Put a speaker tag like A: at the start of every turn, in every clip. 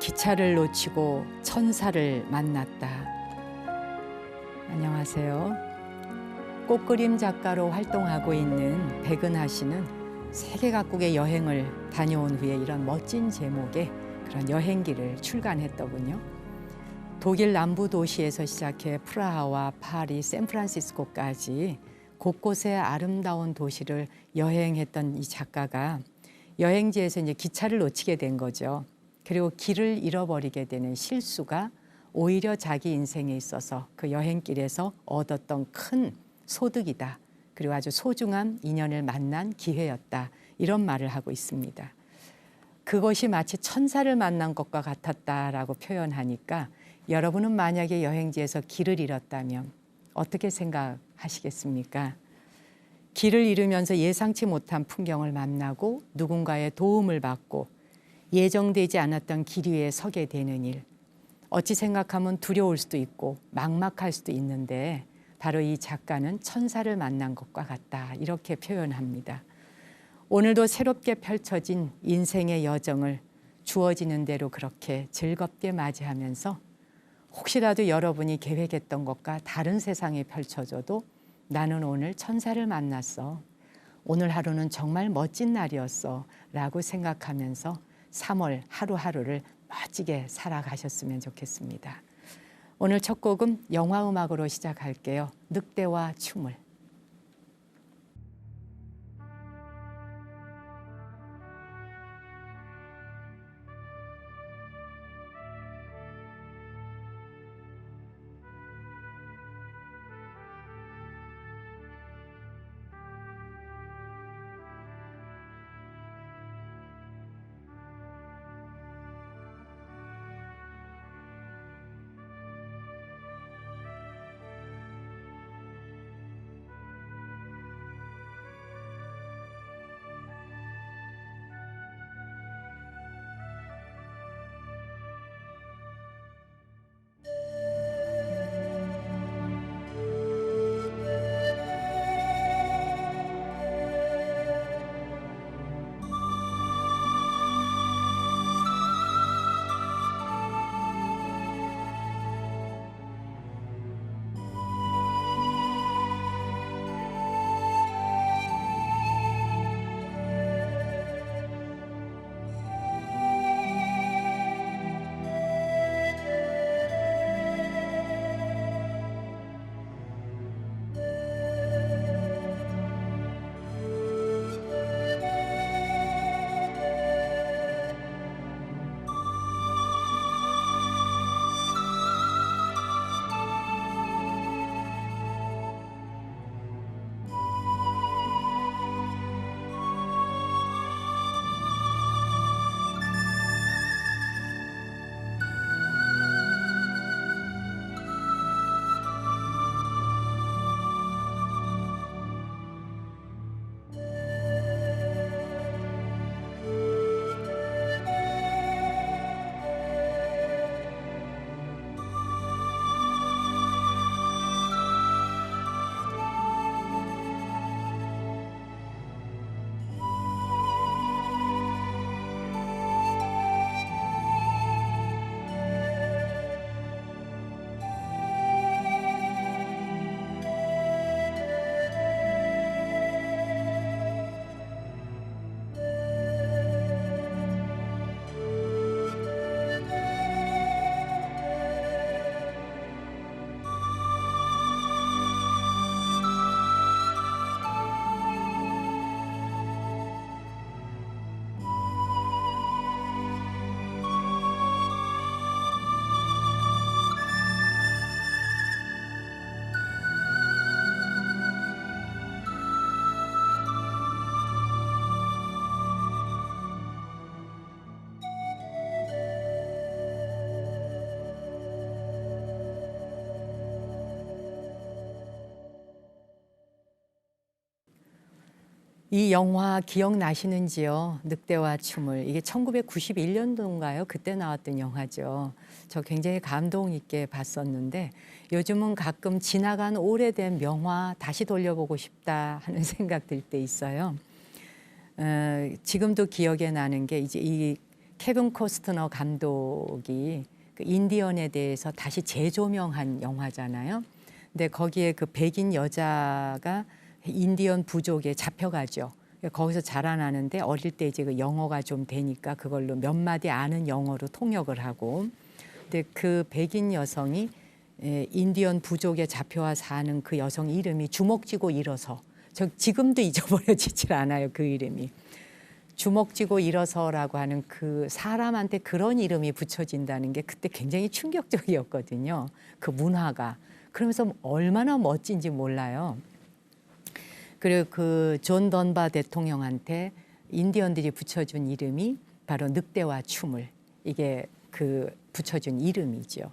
A: 기차를 놓치고 천사를 만났다. 안녕하세요. 꽃그림 작가로 활동하고 있는 백은하 씨는 세계 각국의 여행을 다녀온 후에 이런 멋진 제목의 그런 여행기를 출간했더군요. 독일 남부 도시에서 시작해 프라하와 파리, 샌프란시스코까지 곳곳의 아름다운 도시를 여행했던 이 작가가 여행지에서 이제 기차를 놓치게 된 거죠. 그리고 길을 잃어버리게 되는 실수가 오히려 자기 인생에 있어서 그 여행길에서 얻었던 큰 소득이다. 그리고 아주 소중한 인연을 만난 기회였다. 이런 말을 하고 있습니다. 그것이 마치 천사를 만난 것과 같았다라고 표현하니까 여러분은 만약에 여행지에서 길을 잃었다면 어떻게 생각하시겠습니까? 길을 잃으면서 예상치 못한 풍경을 만나고 누군가의 도움을 받고 예정되지 않았던 길 위에 서게 되는 일. 어찌 생각하면 두려울 수도 있고 막막할 수도 있는데 바로 이 작가는 천사를 만난 것과 같다. 이렇게 표현합니다. 오늘도 새롭게 펼쳐진 인생의 여정을 주어지는 대로 그렇게 즐겁게 맞이하면서 혹시라도 여러분이 계획했던 것과 다른 세상이 펼쳐져도 나는 오늘 천사를 만났어. 오늘 하루는 정말 멋진 날이었어. 라고 생각하면서 3월 하루하루를 멋지게 살아가셨으면 좋겠습니다. 오늘 첫 곡은 영화 음악으로 시작할게요. 늑대와 춤을. 이 영화 기억나시는지요? 늑대와 춤을. 이게 1991년도인가요? 그때 나왔던 영화죠. 저 굉장히 감동 있게 봤었는데 요즘은 가끔 지나간 오래된 명화 다시 돌려보고 싶다 하는 생각 들 때 있어요. 지금도 기억에 나는 게 이제 이 케빈 코스트너 감독이 그 인디언에 대해서 다시 재조명한 영화잖아요. 근데 거기에 그 백인 여자가 인디언 부족에 잡혀가죠. 거기서 자라나는데 어릴 때 이제 그 영어가 좀 되니까 그걸로 몇 마디 아는 영어로 통역을 하고, 근데 그 백인 여성이 인디언 부족에 잡혀와 사는 그 여성 이름이 주먹쥐고 일어서, 저 지금도 잊어버려지질 않아요. 그 이름이 주먹쥐고 일어서라고 하는 그 사람한테 그런 이름이 붙여진다는 게 그때 굉장히 충격적이었거든요. 그 문화가. 그러면서 얼마나 멋진지 몰라요. 그리고 그 존 던바 대통령한테 인디언들이 붙여준 이름이 바로 늑대와 춤을, 이게 그 붙여준 이름이죠.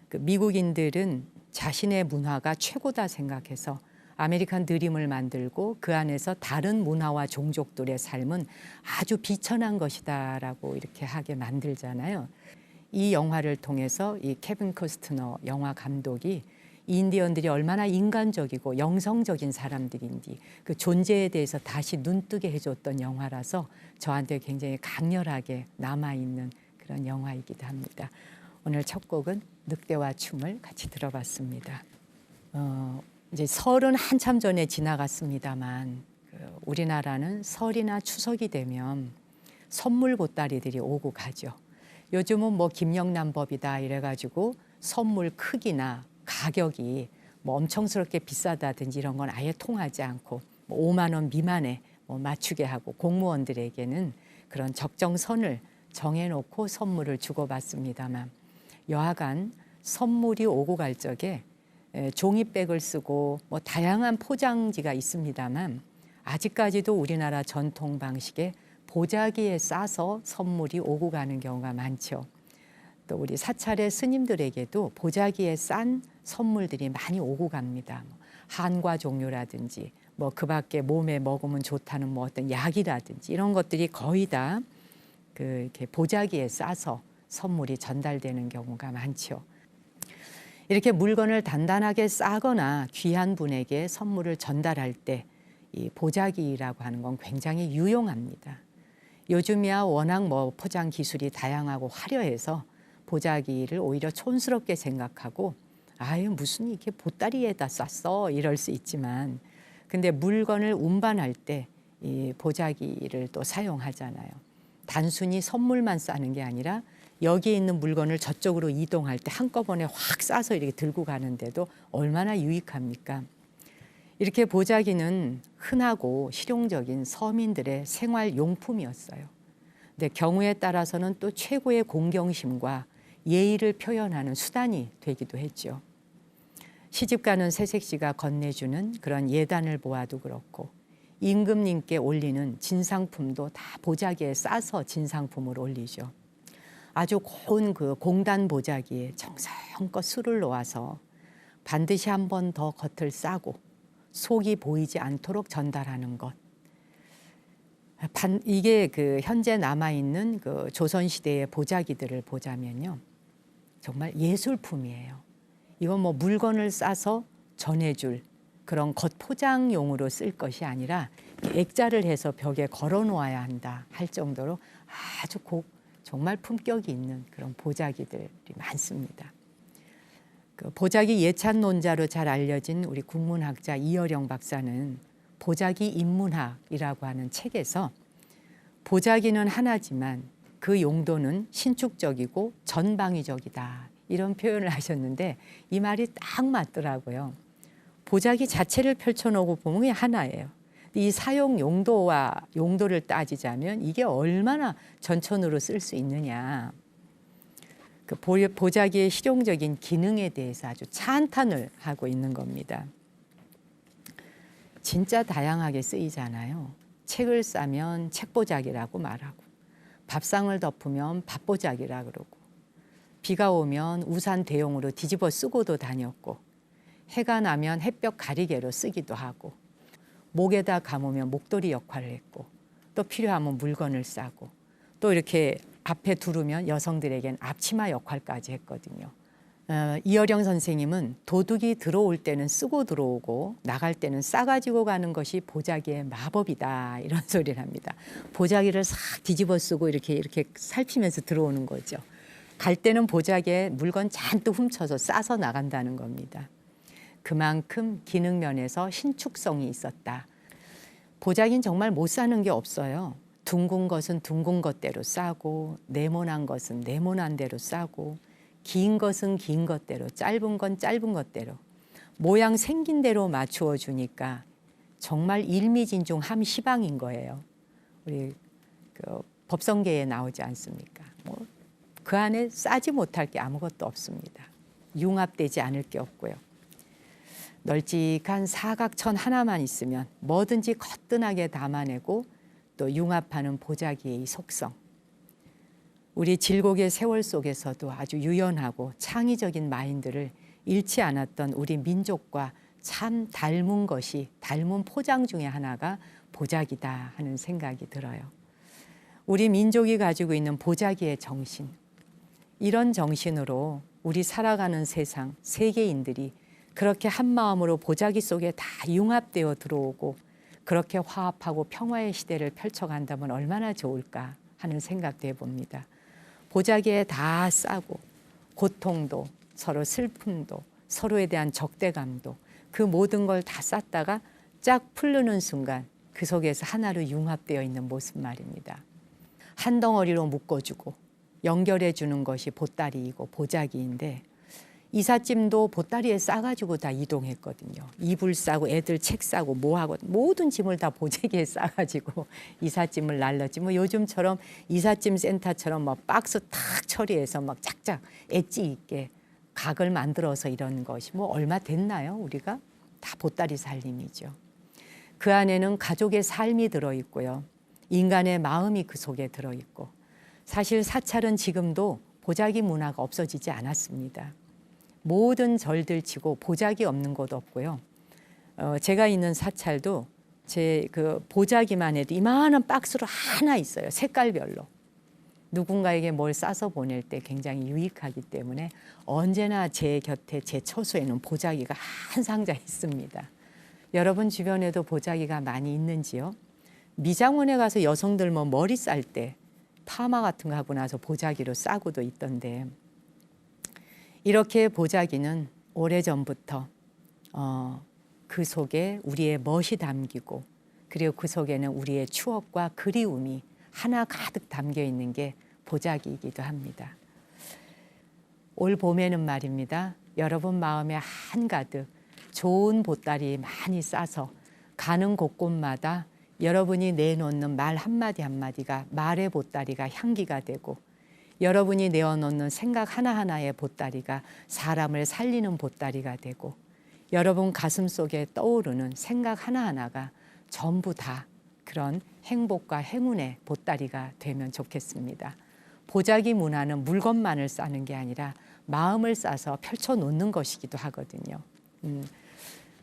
A: 그 미국인들은 자신의 문화가 최고다 생각해서 아메리칸 드림을 만들고 그 안에서 다른 문화와 종족들의 삶은 아주 비천한 것이다라고 이렇게 하게 만들잖아요. 이 영화를 통해서 이 케빈 코스트너 영화 감독이 인디언들이 얼마나 인간적이고 영성적인 사람들인지 그 존재에 대해서 다시 눈뜨게 해줬던 영화라서 저한테 굉장히 강렬하게 남아있는 그런 영화이기도 합니다. 오늘 첫 곡은 늑대와 춤을 같이 들어봤습니다. 이제 설은 한참 전에 지나갔습니다만 우리나라는 설이나 추석이 되면 선물 보따리들이 오고 가죠. 요즘은 뭐 김영란법이다 이래가지고 선물 크기나 가격이 뭐 엄청스럽게 비싸다든지 이런 건 아예 통하지 않고 뭐 5만 원 미만에 뭐 맞추게 하고 공무원들에게는 그런 적정선을 정해놓고 선물을 주고받습니다만, 여하간 선물이 오고 갈 적에 종이백을 쓰고 뭐 다양한 포장지가 있습니다만 아직까지도 우리나라 전통 방식의 보자기에 싸서 선물이 오고 가는 경우가 많죠. 또 우리 사찰의 스님들에게도 보자기에 싼 선물들이 많이 오고 갑니다. 한과 종류라든지 뭐 그 밖에 몸에 먹으면 좋다는 뭐 어떤 약이라든지 이런 것들이 거의 다 그 이렇게 보자기에 싸서 선물이 전달되는 경우가 많죠. 이렇게 물건을 단단하게 싸거나 귀한 분에게 선물을 전달할 때 이 보자기라고 하는 건 굉장히 유용합니다. 요즘이야 워낙 뭐 포장 기술이 다양하고 화려해서 보자기를 오히려 촌스럽게 생각하고 아유 무슨 이렇게 보따리에다 쌌어 이럴 수 있지만, 근데 물건을 운반할 때 이 보자기를 또 사용하잖아요. 단순히 선물만 싸는 게 아니라 여기에 있는 물건을 저쪽으로 이동할 때 한꺼번에 확 싸서 이렇게 들고 가는데도 얼마나 유익합니까? 이렇게 보자기는 흔하고 실용적인 서민들의 생활용품이었어요. 근데 경우에 따라서는 또 최고의 공경심과 예의를 표현하는 수단이 되기도 했죠. 시집가는 새색시가 건네주는 그런 예단을 보아도 그렇고, 임금님께 올리는 진상품도 다 보자기에 싸서 진상품을 올리죠. 아주 고운 그 공단 보자기에 정성껏 술을 놓아서 반드시 한 번 더 겉을 싸고 속이 보이지 않도록 전달하는 것. 이게 그 현재 남아있는 그 조선시대의 보자기들을 보자면요, 정말 예술품이에요. 이건 뭐 물건을 싸서 전해줄 그런 겉포장용으로 쓸 것이 아니라 액자를 해서 벽에 걸어 놓아야 한다 할 정도로 아주 정말 품격이 있는 그런 보자기들이 많습니다. 그 보자기 예찬론자로 잘 알려진 우리 국문학자 이어령 박사는 보자기 인문학이라고 하는 책에서 보자기는 하나지만 그 용도는 신축적이고 전방위적이다 이런 표현을 하셨는데 이 말이 딱 맞더라고요. 보자기 자체를 펼쳐놓고 보면 그냥 하나예요. 이 사용 용도와 용도를 따지자면 이게 얼마나 전천후로 쓸 수 있느냐. 그 보자기의 실용적인 기능에 대해서 아주 찬탄을 하고 있는 겁니다. 진짜 다양하게 쓰이잖아요. 책을 싸면 책보자기라고 말하고, 밥상을 덮으면 밥보자기라 그러고, 비가 오면 우산 대용으로 뒤집어 쓰고도 다녔고, 해가 나면 햇볕 가리개로 쓰기도 하고, 목에다 감으면 목도리 역할을 했고, 또 필요하면 물건을 싸고, 또 이렇게 앞에 두르면 여성들에겐 앞치마 역할까지 했거든요. 이어령 선생님은 도둑이 들어올 때는 쓰고 들어오고 나갈 때는 싸가지고 가는 것이 보자기의 마법이다 이런 소리를 합니다. 보자기를 싹 뒤집어 쓰고 이렇게 살피면서 들어오는 거죠. 갈 때는 보자기에 물건 잔뜩 훔쳐서 싸서 나간다는 겁니다. 그만큼 기능 면에서 신축성이 있었다. 보자기는 정말 못 사는 게 없어요. 둥근 것은 둥근 것대로 싸고 네모난 것은 네모난 대로 싸고 긴 것은 긴 것대로, 짧은 건 짧은 것대로 모양 생긴 대로 맞추어 주니까 정말 일미진중 함시방인 거예요. 우리 그 법성계에 나오지 않습니까? 그 안에 싸지 못할 게 아무것도 없습니다. 융합되지 않을 게 없고요. 널찍한 사각천 하나만 있으면 뭐든지 거뜬하게 담아내고 또 융합하는 보자기의 속성. 우리 질곡의 세월 속에서도 아주 유연하고 창의적인 마인드를 잃지 않았던 우리 민족과 참 닮은 포장 중에 하나가 보자기다 하는 생각이 들어요. 우리 민족이 가지고 있는 보자기의 정신, 이런 정신으로 우리 살아가는 세상, 세계인들이 그렇게 한 마음으로 보자기 속에 다 융합되어 들어오고 그렇게 화합하고 평화의 시대를 펼쳐간다면 얼마나 좋을까 하는 생각도 해봅니다. 보자기에 다 싸고 고통도 서로 슬픔도 서로에 대한 적대감도 그 모든 걸 다 쌌다가 쫙 풀르는 순간 그 속에서 하나로 융합되어 있는 모습 말입니다. 한 덩어리로 묶어주고 연결해 주는 것이 보따리이고 보자기인데 이삿짐도 보따리에 싸가지고 다 이동했거든요. 이불 싸고 애들 책 싸고 뭐하고 모든 짐을 다 보자기에 싸가지고 이삿짐을 날랐지. 요즘처럼 이삿짐 센터처럼 박스 탁 처리해서 짝짝 엣지 있게 각을 만들어서 이런 것이 얼마 됐나요? 우리가 다 보따리 살림이죠. 그 안에는 가족의 삶이 들어있고요. 인간의 마음이 그 속에 들어있고 사실 사찰은 지금도 보자기 문화가 없어지지 않았습니다. 모든 절들 치고 보자기 없는 곳 없고요. 제가 있는 사찰도 제 그 보자기만 해도 이만한 박스로 하나 있어요. 색깔별로. 누군가에게 뭘 싸서 보낼 때 굉장히 유익하기 때문에 언제나 제 곁에 제 처소에는 보자기가 한 상자 있습니다. 여러분 주변에도 보자기가 많이 있는지요? 미장원에 가서 여성들 머리 쌀 때 파마 같은 거 하고 나서 보자기로 싸고도 있던데 이렇게 보자기는 오래전부터 그 속에 우리의 멋이 담기고 그리고 그 속에는 우리의 추억과 그리움이 하나 가득 담겨 있는 게 보자기이기도 합니다. 올 봄에는 말입니다. 여러분 마음에 한가득 좋은 보따리 많이 싸서 가는 곳곳마다 여러분이 내놓는 말 한마디 한마디가 말의 보따리가 향기가 되고 여러분이 내어놓는 생각 하나하나의 보따리가 사람을 살리는 보따리가 되고 여러분 가슴 속에 떠오르는 생각 하나하나가 전부 다 그런 행복과 행운의 보따리가 되면 좋겠습니다. 보자기 문화는 물건만을 싸는 게 아니라 마음을 싸서 펼쳐놓는 것이기도 하거든요.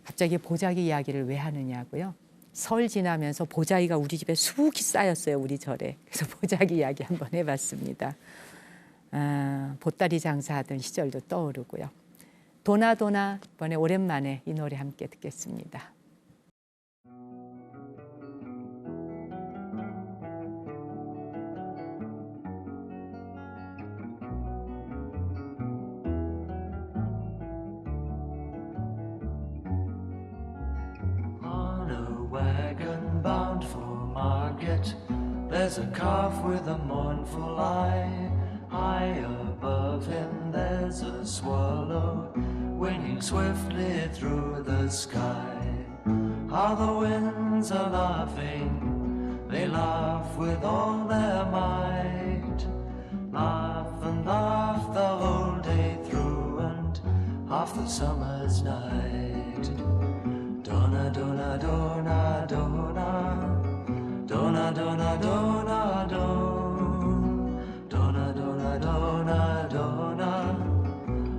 A: 갑자기 보자기 이야기를 왜 하느냐고요? 설 지나면서 보자기가 우리 집에 수북히 쌓였어요. 우리 절에. 그래서 보자기 이야기 한번 해봤습니다. 보따리 장사하던 시절도 떠오르고요. 도나도나 이번에 오랜만에 이 노래 함께 듣겠습니다.
B: There's a calf with a mournful eye. High above him there's a swallow winging swiftly through the sky. How the winds are laughing, they laugh with all their might. Laugh and laugh the whole day through and half the summer's night. Donna, donna, donna, donna. Donna, donna, donna, don. Donna, donna, donna, donna.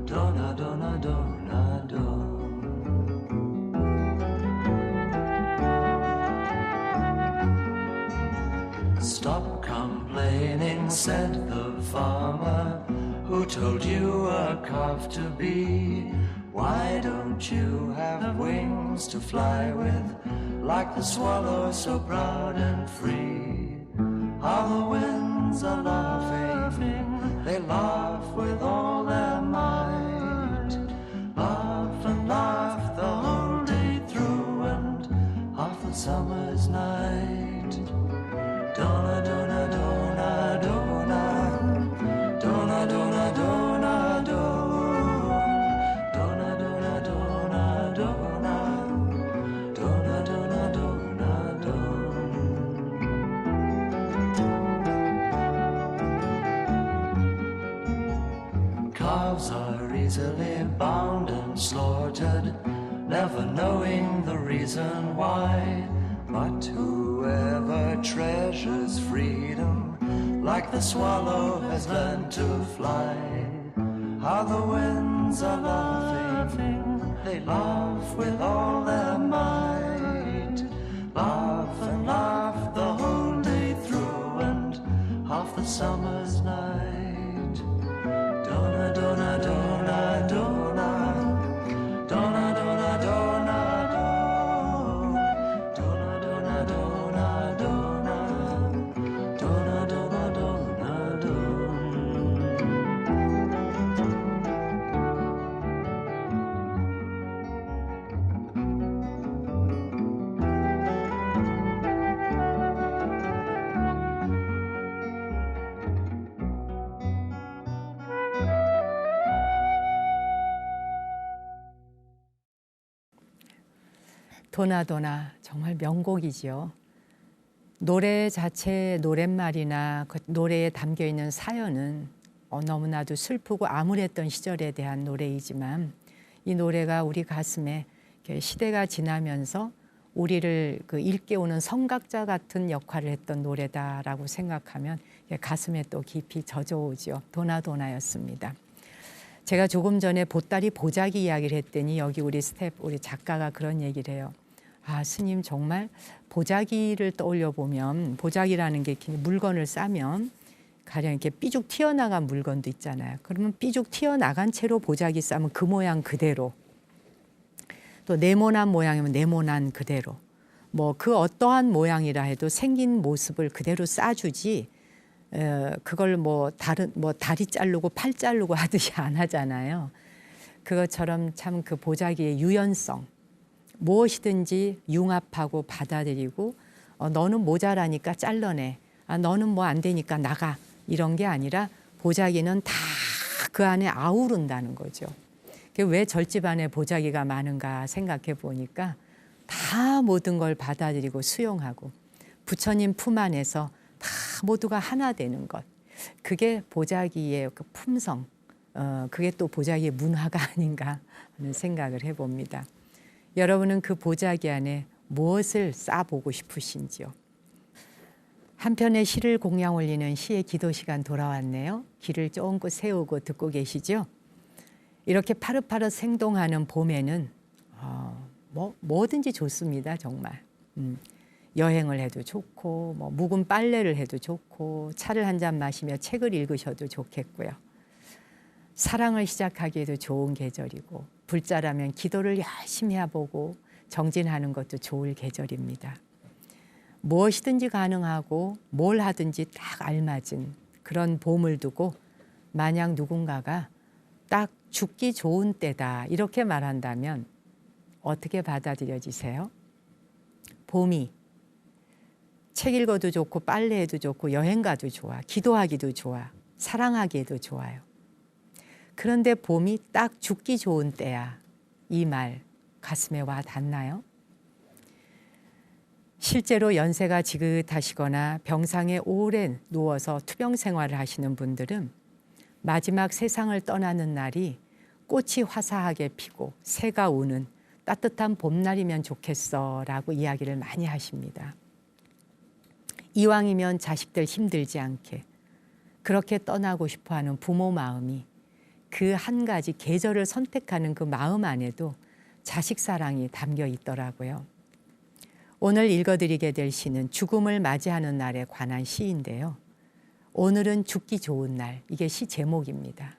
B: Donna, donna, donna, don. Stop complaining, said the farmer. Who told you a calf to be? Why don't you have wings to fly with, like the swallow so proud and free? How the winds are laughing, they laugh with all their might. Laugh and laugh the whole day through and half the summer's night. Donna, donna, donna, donna, donna, donna, donna, donna, donna, donna, donna, donna, donna, donna, donna, donna. Calves are easily bound and slaughtered, never knowing the reason why. But whoever treasures freedom, like the swallow has learned to fly. How the winds are laughing, they laugh with all their might. Laugh and laugh the whole day through and half the summer's night. Donna, donna, donna, donna, donna, donna, donna.
A: 도나도나 정말 명곡이지요. 노래 자체 노랫말이나 그 노래에 담겨있는 사연은 너무나도 슬프고 암울했던 시절에 대한 노래이지만 이 노래가 우리 가슴에 시대가 지나면서 우리를 일깨우는 성각자 같은 역할을 했던 노래다라고 생각하면 가슴에 또 깊이 젖어오죠. 도나도나였습니다. 제가 조금 전에 보따리 보자기 이야기를 했더니 여기 우리 작가가 그런 얘기를 해요. 아, 스님 정말 보자기를 떠올려 보면 보자기라는 게 물건을 싸면 가령 이렇게 삐죽 튀어나간 물건도 있잖아요. 그러면 삐죽 튀어나간 채로 보자기 싸면 그 모양 그대로, 또 네모난 모양이면 네모난 그대로, 뭐 그 어떠한 모양이라 해도 생긴 모습을 그대로 싸주지 그걸 다리 자르고 팔 자르고 하듯이 안 하잖아요. 그것처럼 참 그 보자기의 유연성, 무엇이든지 융합하고 받아들이고 너는 모자라니까 잘라내, 너는 뭐 안 되니까 나가, 이런 게 아니라 보자기는 다 그 안에 아우른다는 거죠. 왜 절집 안에 보자기가 많은가 생각해 보니까 다 모든 걸 받아들이고 수용하고 부처님 품 안에서 다 모두가 하나 되는 것, 그게 보자기의 그 품성, 그게 또 보자기의 문화가 아닌가 하는 생각을 해봅니다. 여러분은 그 보자기 안에 무엇을 싸보고 싶으신지요? 한 편의 시를 공양 올리는 시의 기도 시간 돌아왔네요. 귀를 쫑긋 세우고 듣고 계시죠? 이렇게 파릇파릇 생동하는 봄에는 뭐든지 좋습니다, 정말. 여행을 해도 좋고, 묵은 빨래를 해도 좋고, 차를 한 잔 마시며 책을 읽으셔도 좋겠고요. 사랑을 시작하기에도 좋은 계절이고, 불자라면 기도를 열심히 해보고 정진하는 것도 좋을 계절입니다. 무엇이든지 가능하고 뭘 하든지 딱 알맞은 그런 봄을 두고 만약 누군가가 딱 죽기 좋은 때다 이렇게 말한다면 어떻게 받아들여지세요? 봄이 책 읽어도 좋고 빨래해도 좋고 여행 가도 좋아, 기도하기도 좋아, 사랑하기에도 좋아요. 그런데 봄이 딱 죽기 좋은 때야, 이 말 가슴에 와 닿나요? 실제로 연세가 지긋하시거나 병상에 오래 누워서 투병 생활을 하시는 분들은 마지막 세상을 떠나는 날이 꽃이 화사하게 피고 새가 우는 따뜻한 봄날이면 좋겠어 라고 이야기를 많이 하십니다. 이왕이면 자식들 힘들지 않게 그렇게 떠나고 싶어하는 부모 마음이 그 한 가지 계절을 선택하는 그 마음 안에도 자식 사랑이 담겨 있더라고요. 오늘 읽어드리게 될 시는 죽음을 맞이하는 날에 관한 시인데요. 오늘은 죽기 좋은 날, 이게 시 제목입니다.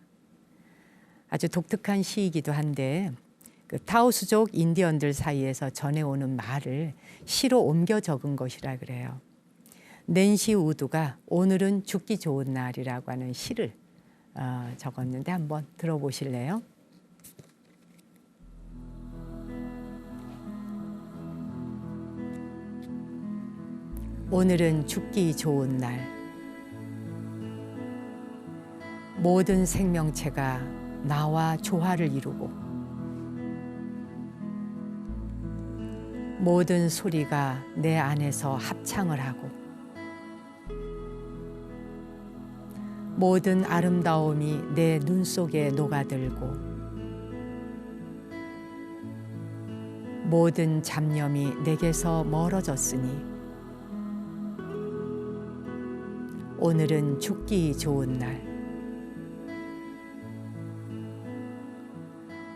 A: 아주 독특한 시이기도 한데 그 타오수족 인디언들 사이에서 전해오는 말을 시로 옮겨 적은 것이라 그래요. 낸시 우드가 오늘은 죽기 좋은 날이라고 하는 시를 적었는데 한번 들어보실래요? 오늘은 죽기 좋은 날. 모든 생명체가 나와 조화를 이루고 모든 소리가 내 안에서 합창을 하고 모든 아름다움이 내 눈 속에 녹아들고 모든 잡념이 내게서 멀어졌으니 오늘은 죽기 좋은 날.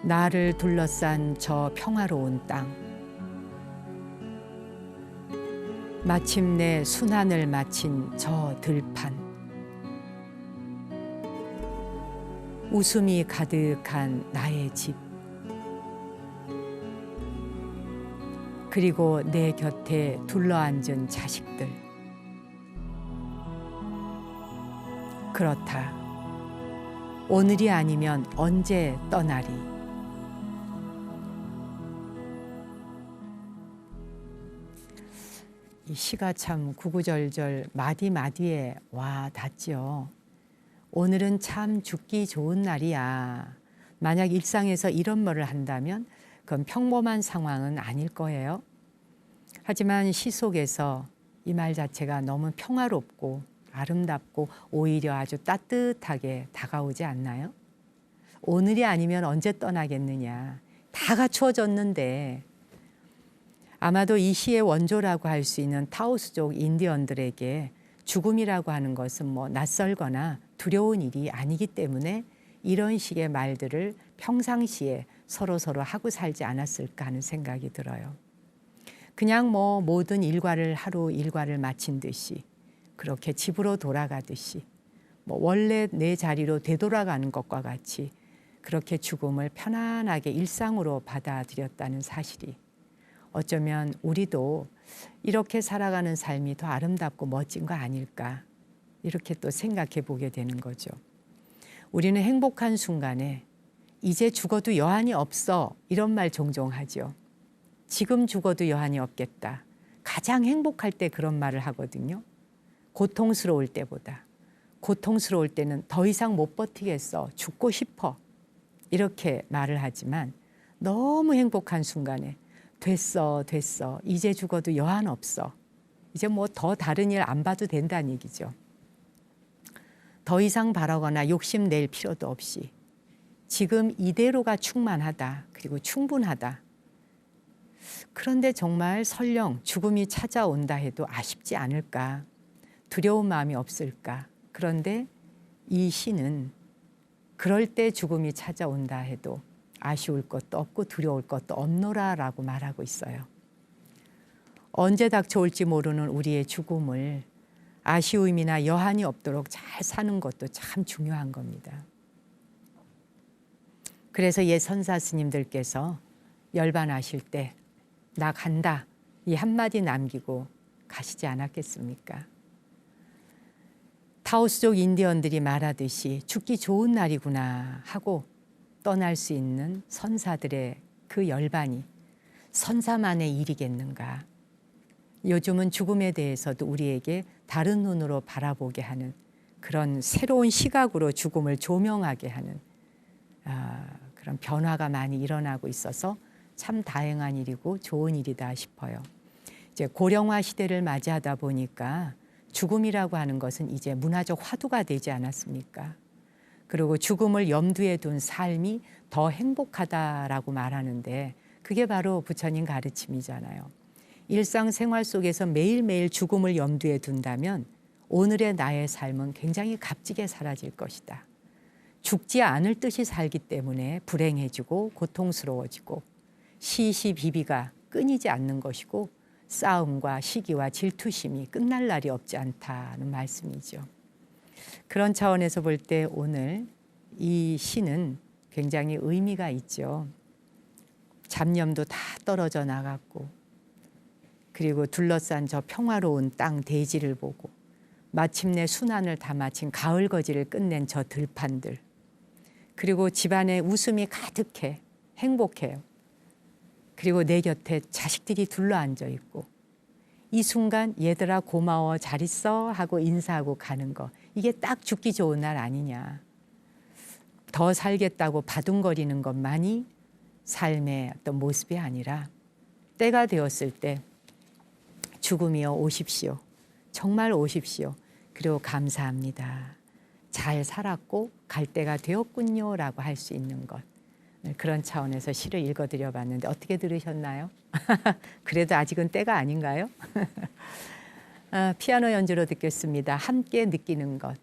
A: 나를 둘러싼 저 평화로운 땅. 마침내 순환을 마친 저 들판. 웃음이 가득한 나의 집. 그리고 내 곁에 둘러앉은 자식들. 그렇다. 오늘이 아니면 언제 떠나리. 이 시가 참 구구절절 마디마디에 와 닿지요. 오늘은 참 죽기 좋은 날이야. 만약 일상에서 이런 말을 한다면 그건 평범한 상황은 아닐 거예요. 하지만 시 속에서 이 말 자체가 너무 평화롭고 아름답고 오히려 아주 따뜻하게 다가오지 않나요? 오늘이 아니면 언제 떠나겠느냐. 다 갖추어졌는데 아마도 이 시의 원조라고 할 수 있는 타오수족 인디언들에게 죽음이라고 하는 것은 뭐 낯설거나 두려운 일이 아니기 때문에 이런 식의 말들을 평상시에 서로 하고 살지 않았을까 하는 생각이 들어요. 그냥 뭐 모든 하루 일과를 마친 듯이 그렇게 집으로 돌아가듯이 뭐 원래 내 자리로 되돌아가는 것과 같이 그렇게 죽음을 편안하게 일상으로 받아들였다는 사실이 어쩌면 우리도 이렇게 살아가는 삶이 더 아름답고 멋진 거 아닐까 이렇게 또 생각해 보게 되는 거죠. 우리는 행복한 순간에 이제 죽어도 여한이 없어 이런 말 종종 하죠. 지금 죽어도 여한이 없겠다. 가장 행복할 때 그런 말을 하거든요. 고통스러울 때보다. 고통스러울 때는 더 이상 못 버티겠어. 죽고 싶어. 이렇게 말을 하지만 너무 행복한 순간에 됐어. 이제 죽어도 여한 없어. 이제 뭐 더 다른 일 안 봐도 된다는 얘기죠. 더 이상 바라거나 욕심낼 필요도 없이 지금 이대로가 충만하다. 그리고 충분하다. 그런데 정말 설령 죽음이 찾아온다 해도 아쉽지 않을까. 두려운 마음이 없을까. 그런데 이 시는 그럴 때 죽음이 찾아온다 해도 아쉬울 것도 없고 두려울 것도 없노라라고 말하고 있어요. 언제 닥쳐올지 모르는 우리의 죽음을 아쉬움이나 여한이 없도록 잘 사는 것도 참 중요한 겁니다. 그래서 옛 선사 스님들께서 열반하실 때 나 간다 이 한마디 남기고 가시지 않았겠습니까? 타오수족 인디언들이 말하듯이 죽기 좋은 날이구나 하고 떠날 수 있는 선사들의 그 열반이 선사만의 일이겠는가. 요즘은 죽음에 대해서도 우리에게 다른 눈으로 바라보게 하는 그런 새로운 시각으로 죽음을 조명하게 하는 그런 변화가 많이 일어나고 있어서 참 다행한 일이고 좋은 일이다 싶어요. 이제 고령화 시대를 맞이하다 보니까 죽음이라고 하는 것은 이제 문화적 화두가 되지 않았습니까? 그리고 죽음을 염두에 둔 삶이 더 행복하다라고 말하는데 그게 바로 부처님 가르침이잖아요. 일상생활 속에서 매일매일 죽음을 염두에 둔다면 오늘의 나의 삶은 굉장히 값지게 사라질 것이다. 죽지 않을 듯이 살기 때문에 불행해지고 고통스러워지고 시시비비가 끊이지 않는 것이고 싸움과 시기와 질투심이 끝날 날이 없지 않다는 말씀이죠. 그런 차원에서 볼 때 오늘 이 시는 굉장히 의미가 있죠. 잡념도 다 떨어져 나갔고, 그리고 둘러싼 저 평화로운 땅 대지를 보고 마침내 순환을 다 마친 가을 거지를 끝낸 저 들판들, 그리고 집안에 웃음이 가득해 행복해요. 그리고 내 곁에 자식들이 둘러앉아 있고, 이 순간 얘들아 고마워 잘 있어 하고 인사하고 가는 거, 이게 딱 죽기 좋은 날 아니냐. 더 살겠다고 바둥거리는 것만이 삶의 어떤 모습이 아니라 때가 되었을 때 죽음이여 오십시오. 정말 오십시오. 그리고 감사합니다. 잘 살았고 갈 때가 되었군요 라고 할 수 있는 것. 그런 차원에서 시를 읽어드려 봤는데 어떻게 들으셨나요? 그래도 아직은 때가 아닌가요? 피아노 연주로 듣겠습니다. 함께 느끼는 것.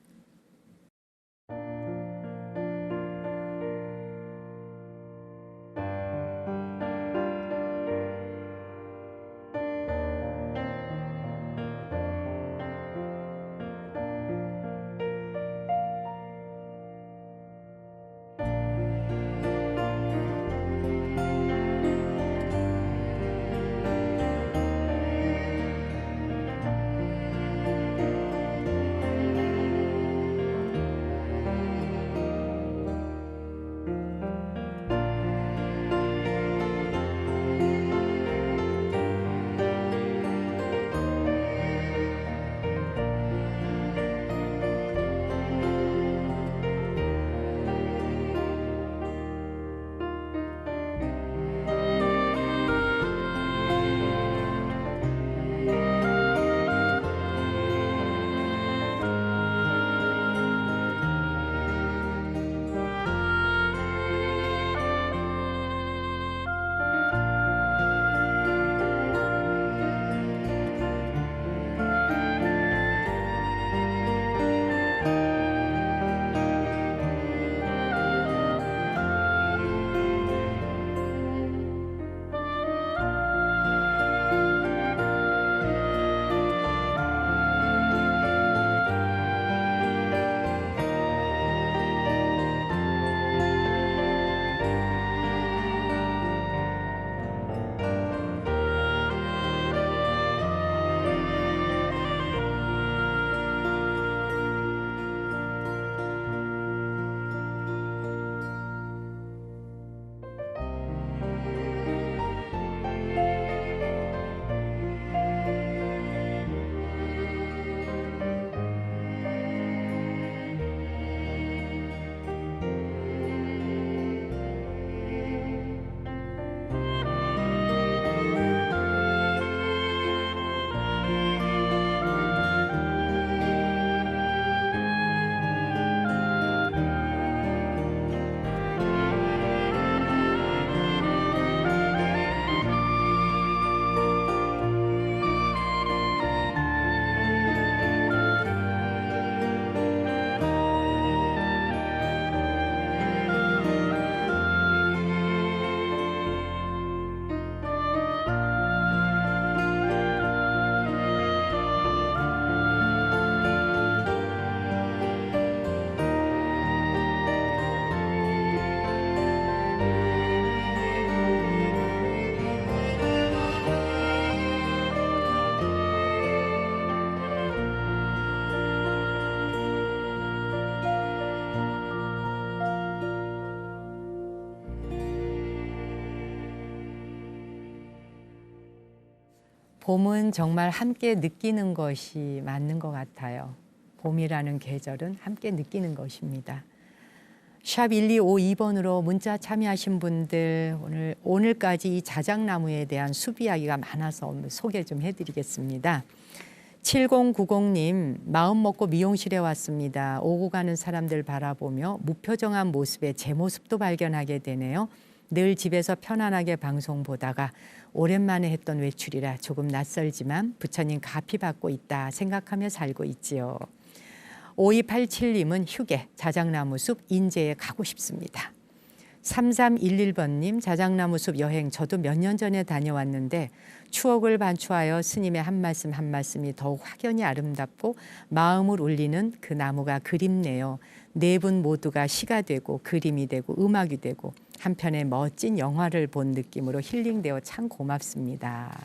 A: 봄은 정말 함께 느끼는 것이 맞는 것 같아요. 봄이라는 계절은 함께 느끼는 것입니다. 샵 1252번으로 문자 참여하신 분들, 오늘까지 이 자작나무에 대한 숲 이야기가 많아서 소개 좀 해드리겠습니다. 7090님, 마음 먹고 미용실에 왔습니다. 오고 가는 사람들 바라보며 무표정한 모습에 제 모습도 발견하게 되네요. 늘 집에서 편안하게 방송 보다가 오랜만에 했던 외출이라 조금 낯설지만 부처님 가피 받고 있다 생각하며 살고 있지요. 5287님은 휴게, 자작나무 숲 인제에 가고 싶습니다. 3311번님, 자작나무 숲 여행 저도 몇 년 전에 다녀왔는데 추억을 반추하여 스님의 한 말씀 한 말씀이 더욱 확연히 아름답고 마음을 울리는 그 나무가 그립네요. 네 분 모두가 시가 되고 그림이 되고 음악이 되고 한편의 멋진 영화를 본 느낌으로 힐링되어 참 고맙습니다.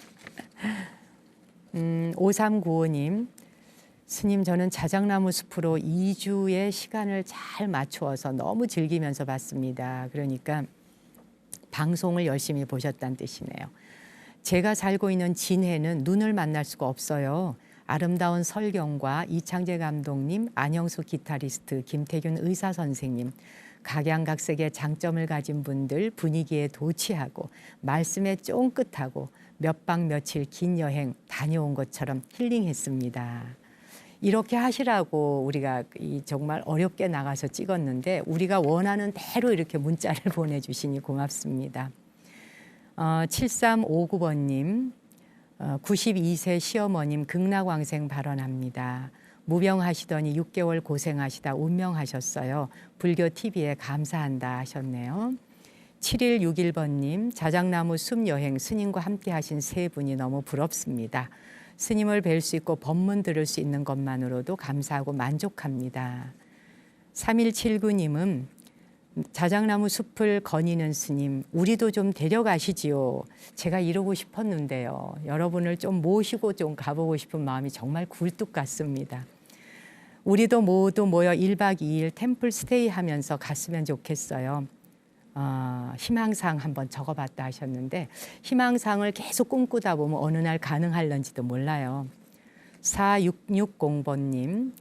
A: 5395님, 스님 저는 자작나무 숲으로 2주의 시간을 잘 맞추어서 너무 즐기면서 봤습니다. 그러니까 방송을 열심히 보셨다는 뜻이네요. 제가 살고 있는 진해는 눈을 만날 수가 없어요. 아름다운 설경과 이창재 감독님, 안영수 기타리스트, 김태균 의사 선생님, 각양각색의 장점을 가진 분들 분위기에 도취하고 말씀에 쫑긋하고 몇 박 며칠 긴 여행 다녀온 것처럼 힐링했습니다. 이렇게 하시라고 우리가 정말 어렵게 나가서 찍었는데 우리가 원하는 대로 이렇게 문자를 보내주시니 고맙습니다. 7359번님, 92세 시어머님 극락왕생 발언합니다. 무병하시더니 6개월 고생하시다 운명하셨어요. 불교 TV에 감사한다 하셨네요. 7161번님, 자작나무 숲 여행 스님과 함께 하신 세 분이 너무 부럽습니다. 스님을 뵐 수 있고 법문 들을 수 있는 것만으로도 감사하고 만족합니다. 3179님은 자작나무 숲을 거니는 스님, 우리도 좀 데려가시지요. 제가 이러고 싶었는데요. 여러분을 좀 모시고 좀 가보고 싶은 마음이 정말 굴뚝 같습니다. 우리도 모두 모여 1박 2일 템플 스테이 하면서 갔으면 좋겠어요. 희망사항 한번 적어봤다 하셨는데 희망사항을 계속 꿈꾸다 보면 어느 날 가능할런지도 몰라요. 4660번님,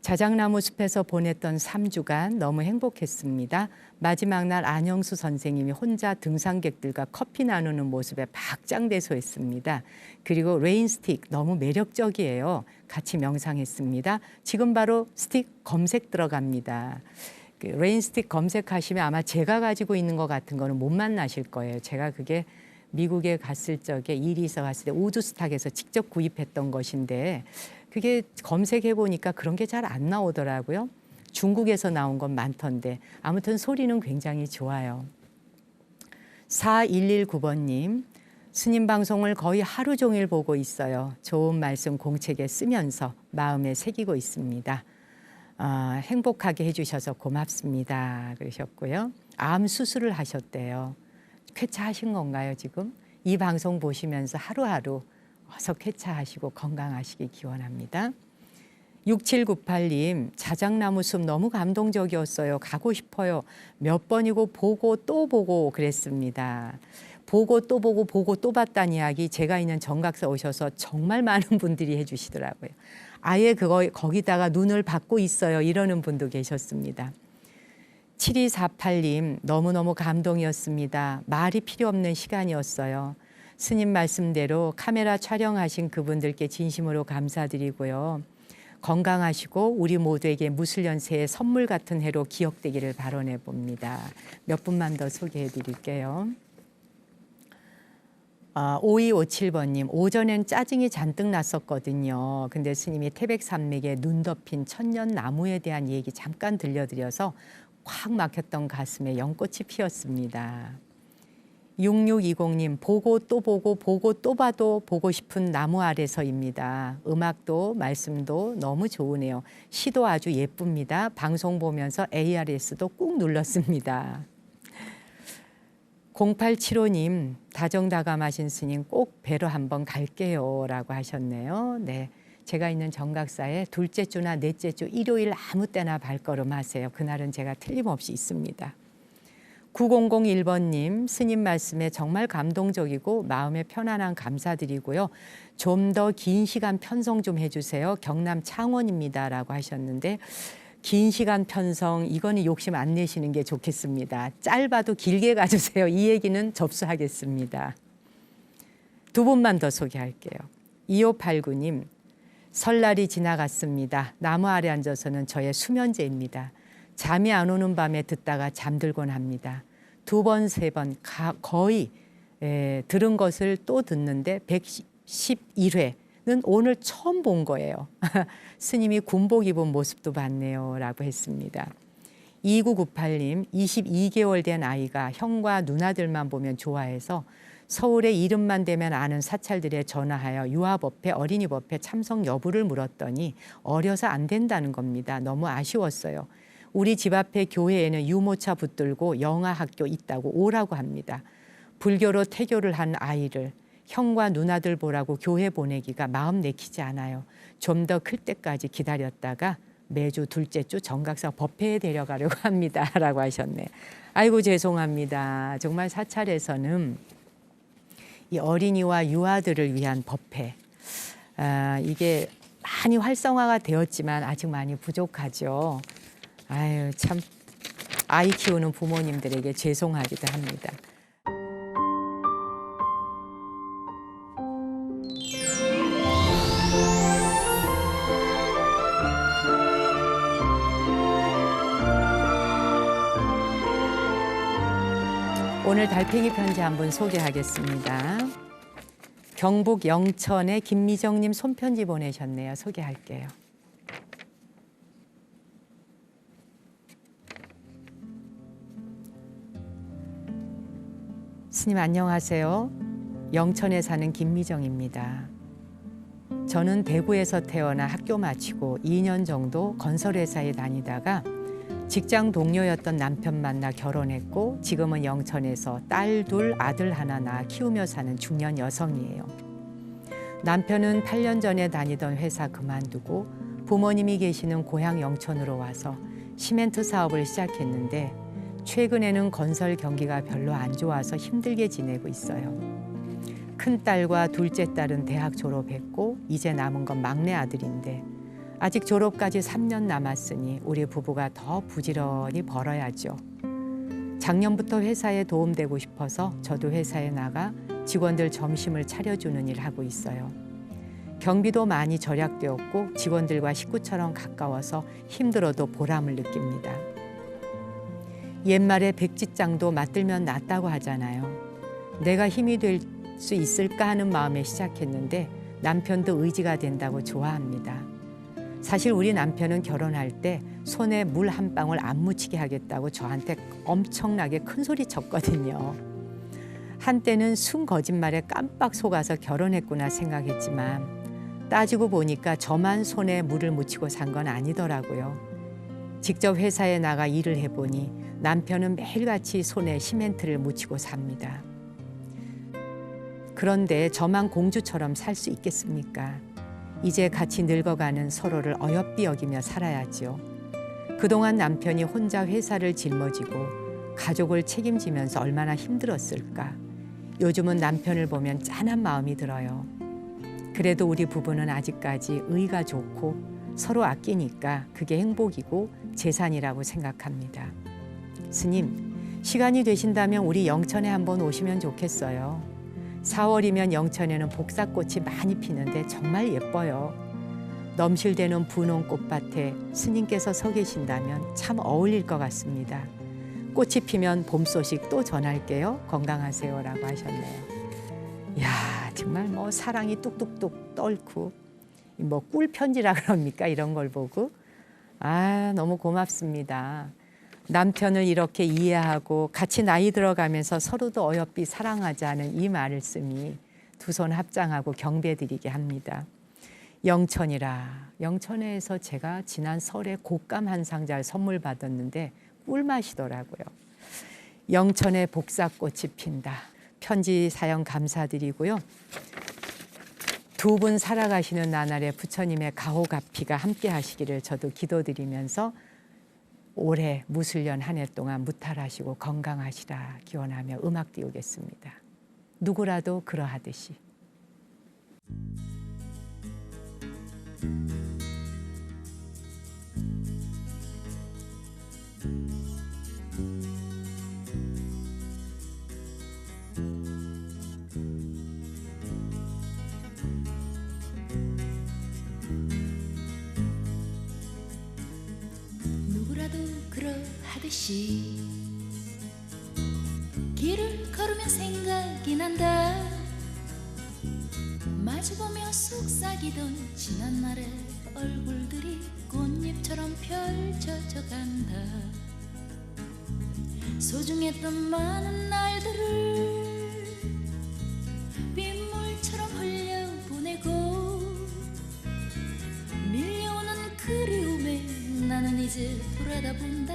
A: 자작나무 숲에서 보냈던 3주간 너무 행복했습니다. 마지막 날 안영수 선생님이 혼자 등산객들과 커피 나누는 모습에 박장대소했습니다. 그리고 레인스틱 너무 매력적이에요. 같이 명상했습니다. 지금 바로 스틱 검색 들어갑니다. 레인스틱 검색하시면 아마 제가 가지고 있는 것 같은 거는 못 만나실 거예요. 제가 그게 미국에 갔을 적에 일이 있어 갔을 때 우드스탁에서 직접 구입했던 것인데 그게 검색해 보니까 그런 게 잘 안 나오더라고요. 중국에서 나온 건 많던데 아무튼 소리는 굉장히 좋아요. 4119번님, 스님 방송을 거의 하루 종일 보고 있어요. 좋은 말씀 공책에 쓰면서 마음에 새기고 있습니다. 행복하게 해주셔서 고맙습니다. 그러셨고요. 암 수술을 하셨대요. 쾌차하신 건가요 지금? 이 방송 보시면서 하루하루 어서 쾌차하시고 건강하시기 기원합니다. 6798님, 자작나무 숲 너무 감동적이었어요. 가고 싶어요. 몇 번이고 보고 또 보고 그랬습니다. 보고 또 보고 보고 또 봤다는 이야기 제가 있는 정각사 오셔서 정말 많은 분들이 해주시더라고요. 아예 거기다가 눈을 받고 있어요. 이러는 분도 계셨습니다. 7248님, 너무너무 감동이었습니다. 말이 필요 없는 시간이었어요. 스님 말씀대로 카메라 촬영하신 그분들께 진심으로 감사드리고요. 건강하시고 우리 모두에게 무술연세의 선물 같은 해로 기억되기를 발언해 봅니다. 몇 분만 더 소개해 드릴게요. 5257번님, 오전엔 짜증이 잔뜩 났었거든요. 근데 스님이 태백산맥에 눈 덮인 천년나무에 대한 얘기 잠깐 들려드려서 꽉 막혔던 가슴에 연꽃이 피었습니다. 6620님, 보고 또 보고 보고 또 봐도 보고 싶은 나무 아래서입니다. 음악도 말씀도 너무 좋으네요. 시도 아주 예쁩니다. 방송 보면서 ARS도 꾹 눌렀습니다. 0875님, 다정다감하신 스님 꼭 뵈러 한번 갈게요 라고 하셨네요. 네, 제가 있는 정각사에 둘째 주나 넷째 주 일요일 아무 때나 발걸음하세요. 그날은 제가 틀림없이 있습니다. 9001번님, 스님 말씀에 정말 감동적이고 마음에 편안한 감사드리고요. 좀 더 긴 시간 편성 좀 해주세요. 경남 창원입니다 라고 하셨는데 긴 시간 편성 이거는 욕심 안 내시는 게 좋겠습니다. 짧아도 길게 가주세요. 이 얘기는 접수하겠습니다. 두 분만 더 소개할게요. 2589님, 설날이 지나갔습니다. 나무 아래 앉아서는 저의 수면제입니다. 잠이 안 오는 밤에 듣다가 잠들곤 합니다. 두 번, 세 번 거의 들은 것을 또 듣는데 111회는 오늘 처음 본 거예요. 스님이 군복 입은 모습도 봤네요 라고 했습니다. 2998님, 22개월 된 아이가 형과 누나들만 보면 좋아해서 서울에 이름만 대면 아는 사찰들에 전화하여 유아법회, 어린이법회 참석 여부를 물었더니 어려서 안 된다는 겁니다. 너무 아쉬웠어요. 우리 집 앞에 교회에는 유모차 붙들고 영아학교 있다고 오라고 합니다. 불교로 태교를 한 아이를 형과 누나들 보라고 교회 보내기가 마음 내키지 않아요. 좀 더 클 때까지 기다렸다가 매주 둘째 주 정각사 법회에 데려가려고 합니다. 라고 하셨네. 아이고 죄송합니다. 정말 사찰에서는 이 어린이와 유아들을 위한 법회, 이게 많이 활성화가 되었지만 아직 많이 부족하죠. 아유 참 아이 키우는 부모님들에게 죄송하기도 합니다. 오늘 달팽이 편지 한번 소개하겠습니다. 경북 영천의 김미정님 손편지 보내셨네요. 소개할게요. 스님 안녕하세요. 영천에 사는 김미정입니다. 저는 대구에서 태어나 학교 마치고 2년 정도 건설회사에 다니다가 직장 동료였던 남편 만나 결혼했고 지금은 영천에서 딸 둘, 아들 하나 낳아 키우며 사는 중년 여성이에요. 남편은 8년 전에 다니던 회사 그만두고 부모님이 계시는 고향 영천으로 와서 시멘트 사업을 시작했는데 최근에는 건설 경기가 별로 안 좋아서 힘들게 지내고 있어요. 큰딸과 둘째 딸은 대학 졸업했고 이제 남은 건 막내 아들인데 아직 졸업까지 3년 남았으니 우리 부부가 더 부지런히 벌어야죠. 작년부터 회사에 도움되고 싶어서 저도 회사에 나가 직원들 점심을 차려주는 일 하고 있어요. 경비도 많이 절약되었고 직원들과 식구처럼 가까워서 힘들어도 보람을 느낍니다. 옛말에 백지장도 맞들면 낫다고 하잖아요. 내가 힘이 될 수 있을까 하는 마음에 시작했는데 남편도 의지가 된다고 좋아합니다. 사실 우리 남편은 결혼할 때 손에 물 한 방울 안 묻히게 하겠다고 저한테 엄청나게 큰 소리 쳤거든요. 한때는 순 거짓말에 깜빡 속아서 결혼했구나 생각했지만 따지고 보니까 저만 손에 물을 묻히고 산 건 아니더라고요. 직접 회사에 나가 일을 해보니 남편은 매일같이 손에 시멘트를 묻히고 삽니다. 그런데 저만 공주처럼 살 수 있겠습니까? 이제 같이 늙어가는 서로를 어여삐 여기며 살아야죠. 그동안 남편이 혼자 회사를 짊어지고 가족을 책임지면서 얼마나 힘들었을까. 요즘은 남편을 보면 짠한 마음이 들어요. 그래도 우리 부부는 아직까지 의가 좋고 서로 아끼니까 그게 행복이고 재산이라고 생각합니다. 스님, 시간이 되신다면 우리 영천에 한번 오시면 좋겠어요. 4월이면 영천에는 복사꽃이 많이 피는데 정말 예뻐요. 넘실대는 분홍 꽃밭에 스님께서 서 계신다면 참 어울릴 것 같습니다. 꽃이 피면 봄 소식 또 전할게요. 건강하세요라고 하셨네요. 이야, 정말 뭐 사랑이 뚝뚝뚝 떨고 뭐 꿀 편지라 그럽니까? 이런 걸 보고 아, 너무 고맙습니다. 남편을 이렇게 이해하고 같이 나이 들어가면서 서로도 어여삐 사랑하자는 이 말씀이 두 손 합장하고 경배드리게 합니다. 영천이라, 영천에서 제가 지난 설에 곶감 한 상자를 선물 받았는데 꿀맛이더라고요. 영천에 복사꽃이 핀다. 편지 사연 감사드리고요. 두 분 살아가시는 나날에 부처님의 가호가피가 함께 하시기를 저도 기도드리면서 올해 무술년 한 해 동안 무탈하시고 건강하시라 기원하며 음악 띄우겠습니다. 누구라도 그러하듯이.
C: 그러하듯이 길을 걸으면 생각이 난다. 마주보며 속삭이던 지난날의 얼굴들이 꽃잎처럼 펼쳐져 간다. 소중했던 많은 날들을 빗물처럼 흘려보내고 밀려오는 그리움에 나는 이제 돌아다 본다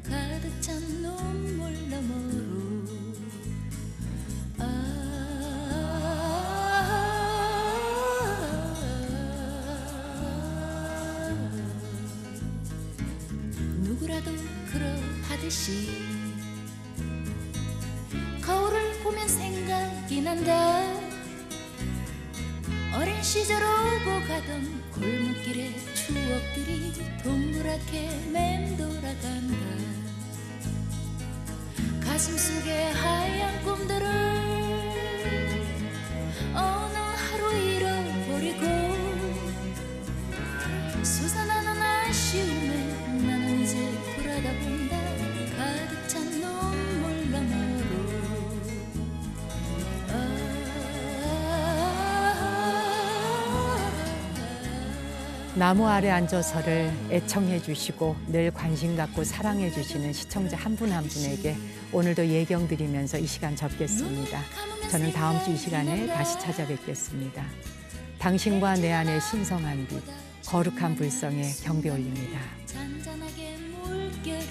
C: 가득 찬 눈물 너머로 누구라도 그러하듯이 거울을 보면 생각이 난다 어린 시절 오고 가던 골목길의 추억들이 동그랗게 맴돌아간다 가슴 속에 하얀 꿈들을 어느 하루 잃어버리고 솟아나는 아쉬움에 나는 이제 돌아다 본다 가득 찬 눈물 너머로
A: 나무 아래 앉아서를 애청해 주시고 늘 관심 갖고 사랑해 주시는 시청자 한 분 한 분에게 오늘도 예경 드리면서 이 시간 접겠습니다. 저는 다음 주 이 시간에 다시 찾아뵙겠습니다. 당신과 내 안의 신성한 빛, 거룩한 불성에 경배 올립니다.
C: 잔잔하게 물결이